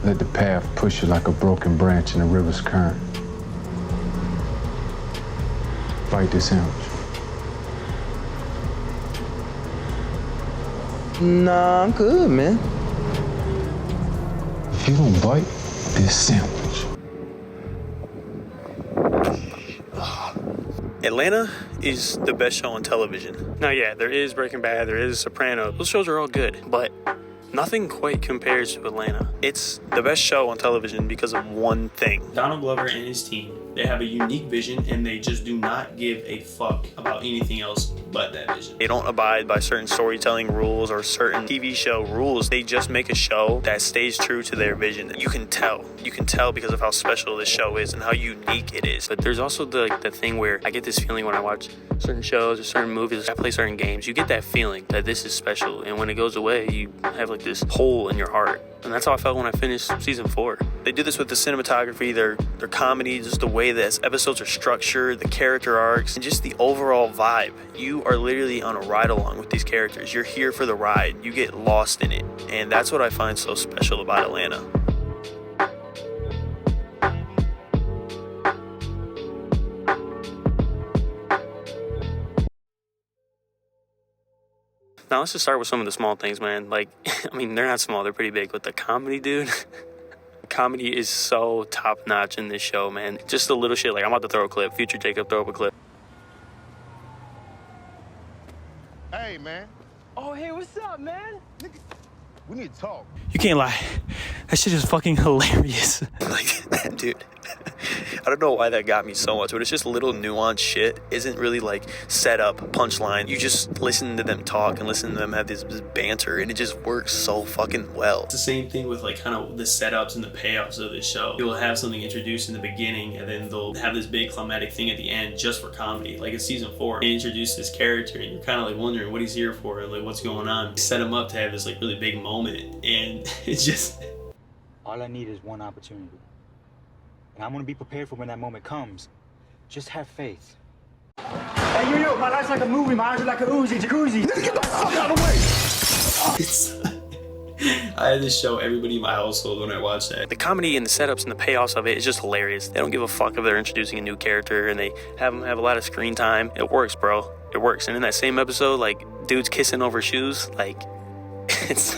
Let the path push you like a broken branch in a river's current. Bite this sandwich. Nah, I'm good, man. If you don't bite this sandwich. Atlanta is the best show on television. Now, yeah, there is Breaking Bad, there is Sopranos. Those shows are all good, but nothing quite compares to Atlanta. It's the best show on television because of one thing. Donald Glover and his team, they have a unique vision and they just do not give a fuck about anything else but that vision. They don't abide by certain storytelling rules or certain TV show rules. They just make a show that stays true to their vision. You can tell because of how special this show is and how unique it is. But there's also the thing where I get this feeling when I watch certain shows or certain movies, I play certain games, you get that feeling that this is special. And when it goes away, you have like this hole in your heart. And that's how I felt when I finished season 4. They do this with the cinematography, their comedy, just the way that episodes are structured, the character arcs, and just the overall vibe. You are literally on a ride along with these characters. You're here for the ride. You get lost in it. And that's what I find so special about Atlanta. Now let's just start with some of the small things, man. Like, I mean, they're not small, they're pretty big, but the comedy, dude. Comedy is so top notch in this show, man. Just the little shit, like I'm about to throw a clip. Future Jacob, throw up a clip. Hey, man. Oh, hey, what's up, man? Nigga, we need to talk. You can't lie. That shit is fucking hilarious. Like, dude, I don't know why that got me so much, but it's just little nuanced shit. Isn't really like set up, punchline. You just listen to them talk and listen to them have this banter, and it just works so fucking well. It's the same thing with like kind of the setups and the payoffs of this show. You'll have something introduced in the beginning, and then they'll have this big climatic thing at the end just for comedy. Like in season 4, they introduce this character, and you're kind of like wondering what he's here for and like what's going on. They set him up to have this like really big moment, and it's just... All I need is one opportunity. And I'm gonna be prepared for when that moment comes. Just have faith. Hey, yo, my life's like a movie, my eyes are like a Uzi, jacuzzi. Get the fuck out of the way! I had this show everybody in my household when I watched that. The comedy and the setups and the payoffs of it is just hilarious. They don't give a fuck if they're introducing a new character and they have them have a lot of screen time. It works, bro. It works. And in that same episode, like, dudes kissing over shoes, like, it's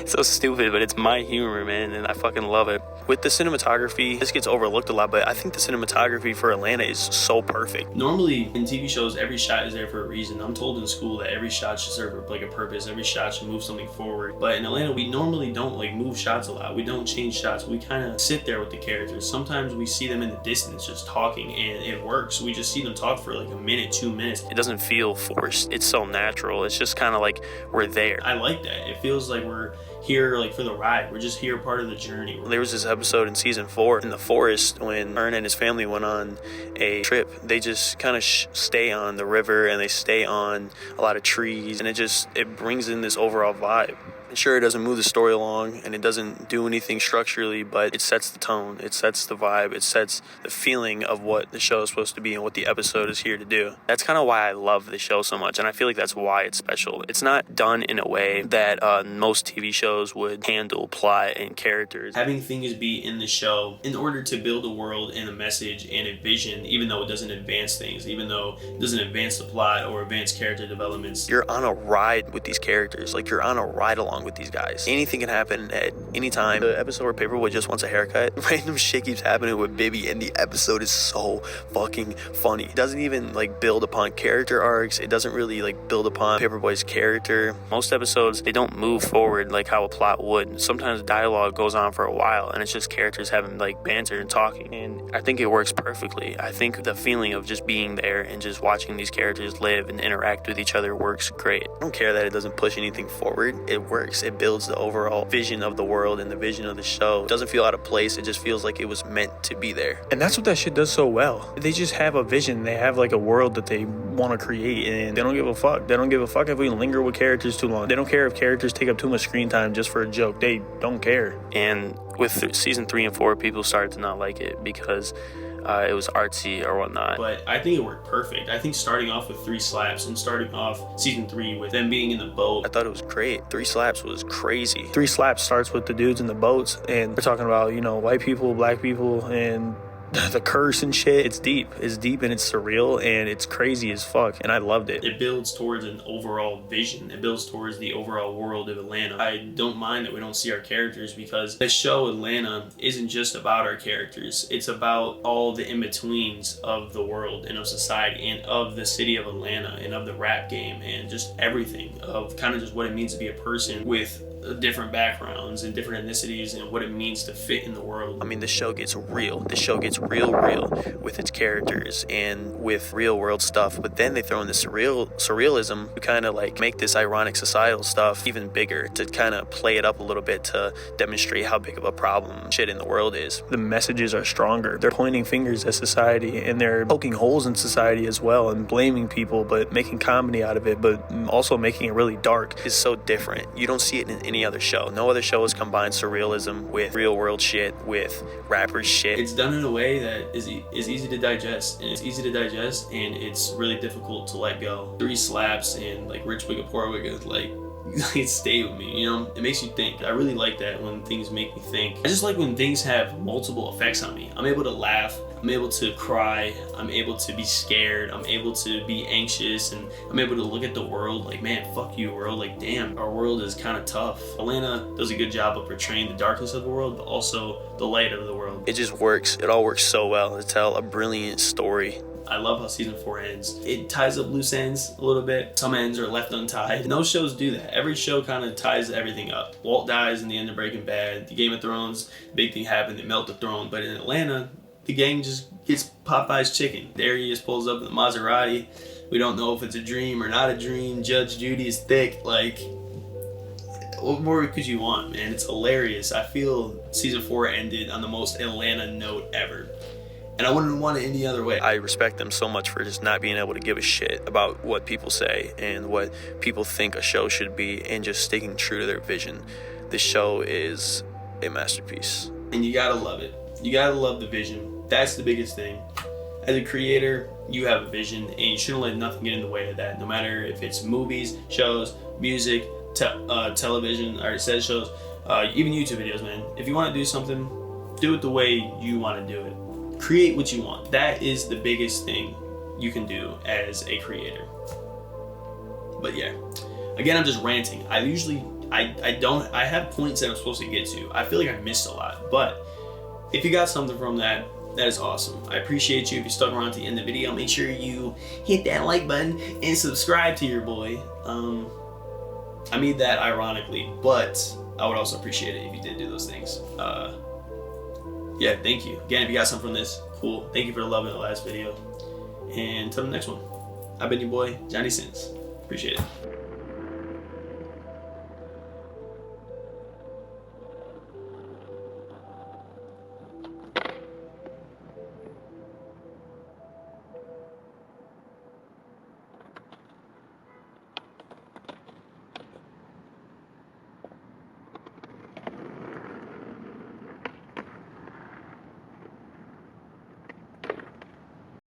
so stupid, but it's my humor, man, and I fucking love it. With the cinematography, this gets overlooked a lot, but I think the cinematography for Atlanta is so perfect. Normally, in TV shows, every shot is there for a reason. I'm told in school that every shot should serve like a purpose. Every shot should move something forward. But in Atlanta, we normally don't like move shots a lot. We don't change shots. We kind of sit there with the characters. Sometimes we see them in the distance just talking, and it works. We just see them talk for like a minute, 2 minutes. It doesn't feel forced. It's so natural. It's just kind of like we're there. I like that. It feels like we're here like for the ride. We're just here part of the journey. There was this episode in season 4 in the forest when Ern and his family went on a trip. They just kind of stay on the river and they stay on a lot of trees, and it brings in this overall vibe. And sure, it doesn't move the story along and it doesn't do anything structurally, but it sets the tone, it sets the vibe, it sets the feeling of what the show is supposed to be and what the episode is here to do. That's kind of why I love the show so much, and I feel like that's why it's special. It's not done in a way that most TV shows would handle plot and characters. Having things be in the show in order to build a world and a message and a vision, even though it doesn't advance things, even though it doesn't advance the plot or advance character developments. You're on a ride with these characters, like you're on a ride along with these guys. Anything can happen at any time. The episode where Paperboy just wants a haircut, random shit keeps happening with Bibby, and the episode is so fucking funny. It doesn't even like build upon character arcs. It doesn't really like build upon Paperboy's character. Most episodes, they don't move forward like how a plot would. Sometimes dialogue goes on for a while and it's just characters having like banter and talking, and I think it works perfectly. I think the feeling of just being there and just watching these characters live and interact with each other works great. I don't care that it doesn't push anything forward. It works. It builds the overall vision of the world and the vision of the show. It doesn't feel out of place. It just feels like it was meant to be there. And that's what that shit does so well. They just have a vision. They have like a world that they want to create, and they don't give a fuck. They don't give a fuck if we linger with characters too long. They don't care if characters take up too much screen time just for a joke. They don't care. And with season 3 and 4, people started to not like it because it was artsy or whatnot. But I think it worked perfect. I think starting off with 3 slaps and starting off season 3 with them being in the boat, I thought it was great. 3 slaps was crazy. 3 slaps starts with the dudes in the boats, and they're talking about, you know, white people, black people, and the curse and shit. It's deep and it's surreal and it's crazy as fuck, and I loved it. It builds towards an overall vision. It builds towards the overall world of Atlanta. I don't mind that we don't see our characters, because the show Atlanta isn't just about our characters. It's about all the in-betweens of the world and of society and of the city of Atlanta and of the rap game and just everything of kind of just what it means to be a person with different backgrounds and different ethnicities and what it means to fit in the world. I mean, the show gets real. The show gets real with its characters and with real world stuff, but then they throw in the surrealism to kind of like make this ironic societal stuff even bigger, to kind of play it up a little bit, to demonstrate how big of a problem shit in the world is. The messages are stronger. They're pointing fingers at society and they're poking holes in society as well and blaming people, but making comedy out of it, but also making it really dark. Is so different. You don't see it in any other show. No other show has combined surrealism with real world shit, with rappers shit. It's done in a way that is easy to digest, and it's really difficult to let go. 3 slaps and like rich wigga poor wigga, like it stay with me, you know? It makes you think. I really like that when things make me think. I just like when things have multiple effects on me. I'm able to laugh, I'm able to cry, I'm able to be scared, I'm able to be anxious, and I'm able to look at the world like, man, fuck you world, like damn, our world is kind of tough. Atlanta does a good job of portraying the darkness of the world, but also the light of the world. It just works. It all works so well to tell a brilliant story. I love how season 4 ends. It ties up loose ends a little bit. Some ends are left untied. No shows do that. Every show kind of ties everything up. Walt dies in the end of Breaking Bad. The Game of Thrones, big thing happened, they melt the throne. But in Atlanta, the gang just gets Popeye's chicken. There he just pulls up in the Maserati. We don't know if it's a dream or not a dream. Judge Judy is thick. Like, what more could you want, man? It's hilarious. I feel season 4 ended on the most Atlanta note ever. And I wouldn't want it any other way. I respect them so much for just not being able to give a shit about what people say and what people think a show should be, and just sticking true to their vision. This show is a masterpiece. And you gotta love it. You gotta love the vision. That's the biggest thing. As a creator, you have a vision, and you shouldn't let nothing get in the way of that. No matter if it's movies, shows, music, television, or set shows, even YouTube videos, man. If you want to do something, do it the way you want to do it. Create what you want. That is the biggest thing you can do as a creator. But yeah, again, I'm just ranting. I have points that I'm supposed to get to. I feel like I missed a lot, but if you got something from that, that is awesome. I appreciate you. If you stuck around to the end of the video, make sure you hit that like button and subscribe to your boy. I mean that ironically, but I would also appreciate it if you did do those things. Yeah, thank you. Again, if you got something from this, cool. Thank you for the love in the last video. And until the next one, I've been your boy, Johnny Sins. Appreciate it.